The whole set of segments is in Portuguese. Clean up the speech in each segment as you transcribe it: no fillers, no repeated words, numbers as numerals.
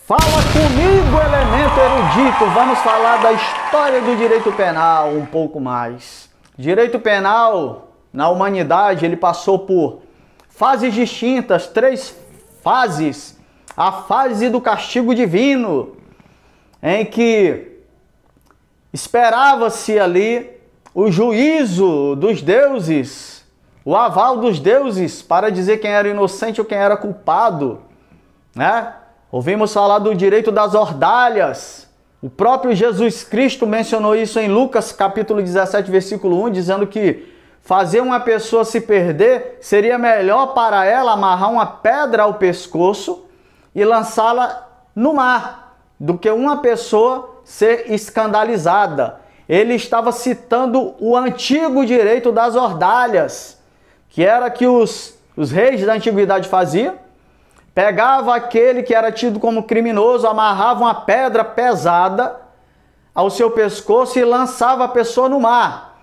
Fala comigo, elemento erudito, vamos falar da história do direito penal um pouco mais. Direito penal, na humanidade, ele passou por fases distintas, 3 fases. A fase do castigo divino, em que esperava-se ali o juízo dos deuses, o aval dos deuses para dizer quem era inocente ou quem era culpado, né? Ouvimos falar do direito das ordalhas. O próprio Jesus Cristo mencionou isso em Lucas capítulo 17, versículo 1, dizendo que fazer uma pessoa se perder seria melhor para ela amarrar uma pedra ao pescoço e lançá-la no mar, do que uma pessoa ser escandalizada. Ele estava citando o antigo direito das ordalhas, que era que os reis da antiguidade faziam. Pegava aquele que era tido como criminoso, amarrava uma pedra pesada ao seu pescoço e lançava a pessoa no mar.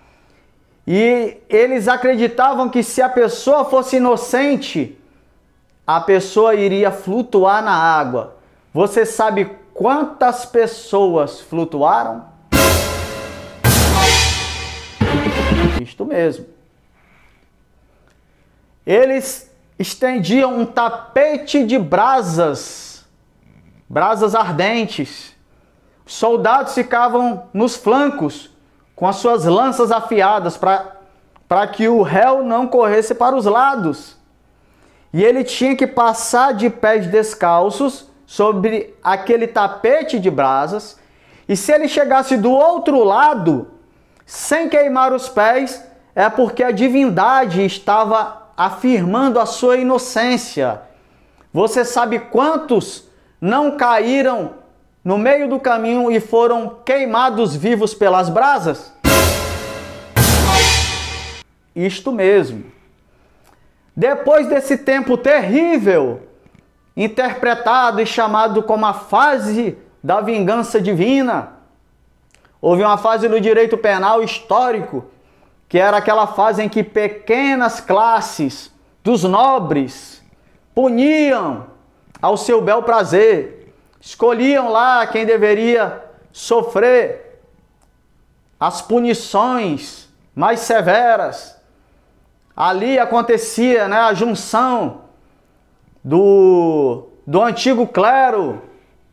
E eles acreditavam que se a pessoa fosse inocente, a pessoa iria flutuar na água. Você sabe quantas pessoas flutuaram? Isto mesmo. Eles estendiam um tapete de brasas ardentes. Os soldados ficavam nos flancos com as suas lanças afiadas para que o réu não corresse para os lados. E ele tinha que passar de pés descalços sobre aquele tapete de brasas. E se ele chegasse do outro lado, sem queimar os pés, é porque a divindade estava afirmando a sua inocência. Você sabe quantos não caíram no meio do caminho e foram queimados vivos pelas brasas? Isto mesmo. Depois desse tempo terrível, interpretado e chamado como a fase da vingança divina, houve uma fase no direito penal histórico, que era aquela fase em que pequenas classes dos nobres puniam ao seu bel prazer, escolhiam lá quem deveria sofrer as punições mais severas. Ali acontecia, né, a junção do antigo clero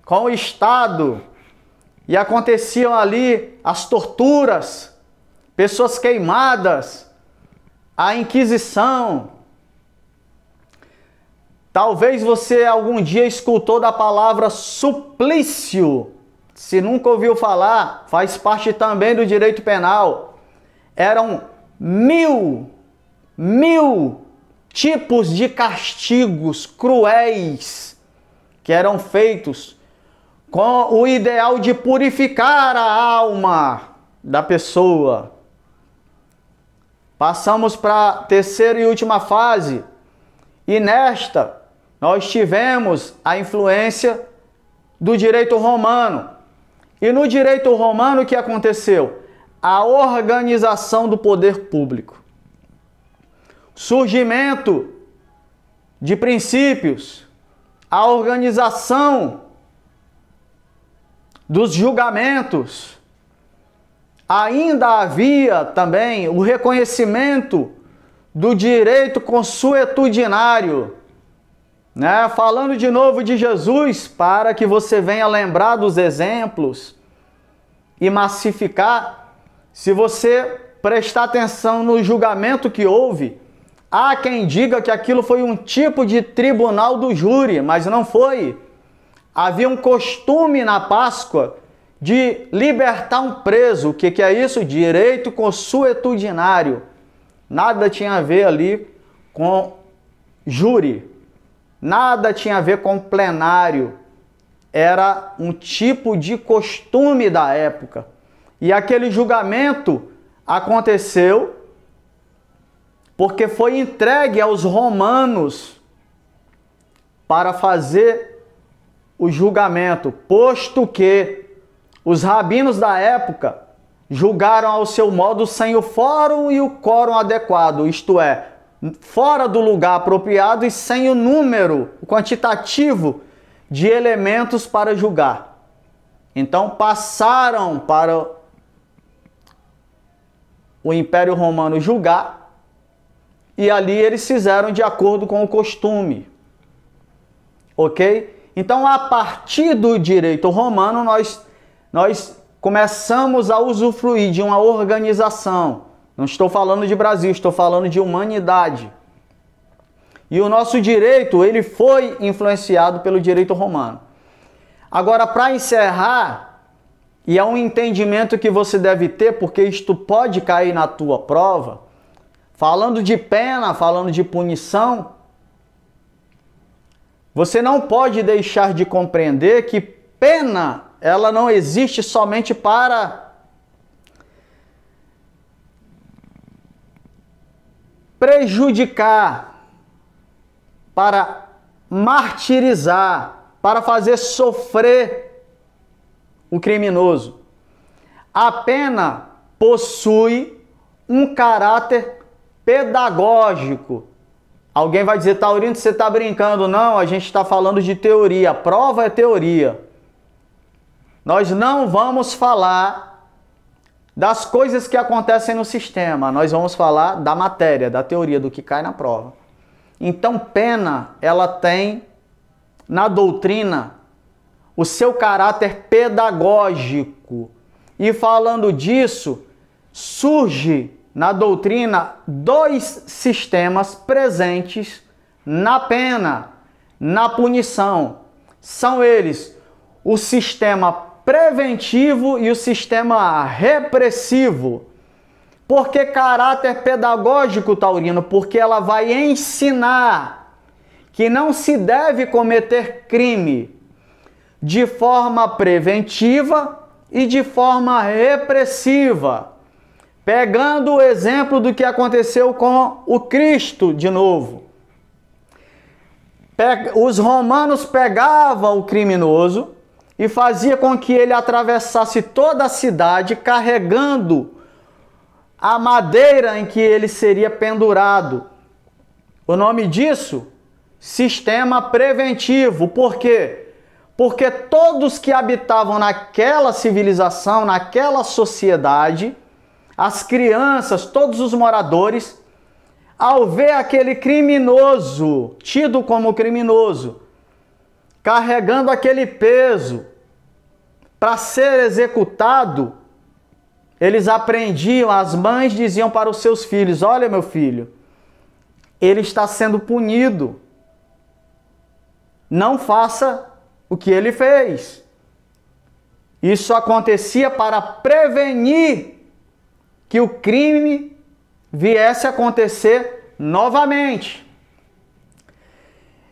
com o Estado, e aconteciam ali as torturas, pessoas queimadas, a Inquisição. Talvez você algum dia escutou da palavra suplício. Se nunca ouviu falar, faz parte também do direito penal. Eram mil tipos de castigos cruéis que eram feitos com o ideal de purificar a alma da pessoa. Passamos para a terceira e última fase, e nesta nós tivemos a influência do direito romano. E no direito romano o que aconteceu? A organização do poder público. Surgimento de princípios, a organização dos julgamentos. Ainda havia também o reconhecimento do direito consuetudinário, né? Falando de novo de Jesus, para que você venha lembrar dos exemplos e massificar. Se você prestar atenção no julgamento que houve, há quem diga que aquilo foi um tipo de tribunal do júri, mas não foi. Havia um costume na Páscoa de libertar um preso. O que é isso? Direito consuetudinário. Nada tinha a ver ali com júri. Nada tinha a ver com plenário. Era um tipo de costume da época. E aquele julgamento aconteceu porque foi entregue aos romanos para fazer o julgamento, posto que os rabinos da época julgaram ao seu modo sem o fórum e o quórum adequado, isto é, fora do lugar apropriado e sem o número, o quantitativo de elementos para julgar. Então passaram para o Império Romano julgar, e ali eles fizeram de acordo com o costume. Ok? Então, a partir do direito romano, nós começamos a usufruir de uma organização. Não estou falando de Brasil, estou falando de humanidade. E o nosso direito, ele foi influenciado pelo direito romano. Agora, para encerrar, e é um entendimento que você deve ter, porque isto pode cair na tua prova, falando de pena, falando de punição, você não pode deixar de compreender que pena, ela não existe somente para prejudicar, para martirizar, para fazer sofrer o criminoso. A pena possui um caráter pedagógico. Alguém vai dizer, Taurino, você está brincando. Não, a gente está falando de teoria. A prova é teoria. Nós não vamos falar das coisas que acontecem no sistema. Nós vamos falar da matéria, da teoria, do que cai na prova. Então, pena, ela tem, na doutrina, o seu caráter pedagógico. E falando disso, surge na doutrina dois sistemas presentes na pena, na punição. São eles o sistema preventivo e o sistema repressivo. Por que caráter pedagógico, Taurino? Porque ela vai ensinar que não se deve cometer crime de forma preventiva e de forma repressiva. Pegando o exemplo do que aconteceu com o Cristo de novo. Os romanos pegavam o criminoso e fazia com que ele atravessasse toda a cidade carregando a madeira em que ele seria pendurado. O nome disso? Sistema preventivo. Por quê? Porque todos que habitavam naquela civilização, naquela sociedade, as crianças, todos os moradores, ao ver aquele criminoso, tido como criminoso, carregando aquele peso para ser executado, eles aprendiam, as mães diziam para os seus filhos, olha meu filho, ele está sendo punido, não faça o que ele fez. Isso acontecia para prevenir que o crime viesse a acontecer novamente.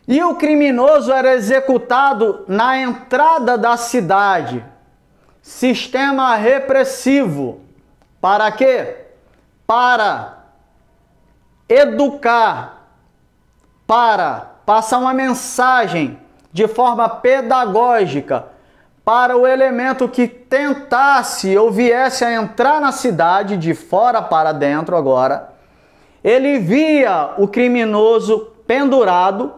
E o criminoso era executado na entrada da cidade. Sistema repressivo. Para quê? Para educar, para passar uma mensagem de forma pedagógica para o elemento que tentasse ou viesse a entrar na cidade, de fora para dentro agora, ele via o criminoso pendurado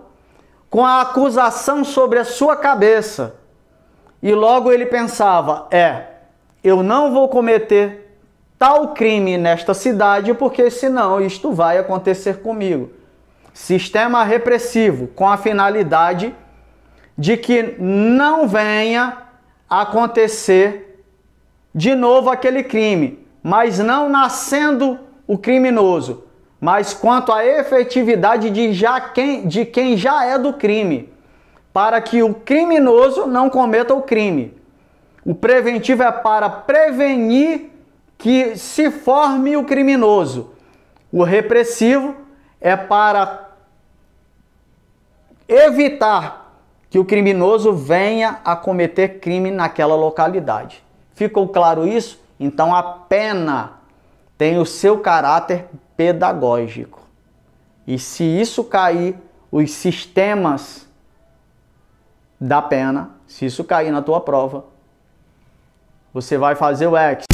com a acusação sobre a sua cabeça. E logo ele pensava, eu não vou cometer tal crime nesta cidade, porque senão isto vai acontecer comigo. Sistema repressivo, com a finalidade de que não venha acontecer de novo aquele crime, mas não nascendo o criminoso, mas quanto à efetividade de quem já é do crime, para que o criminoso não cometa o crime. O preventivo é para prevenir que se forme o criminoso. O repressivo é para evitar que o criminoso venha a cometer crime naquela localidade. Ficou claro isso? Então a pena tem o seu caráter pedagógico. E se isso cair, os sistemas da pena, se isso cair na tua prova, você vai fazer o X.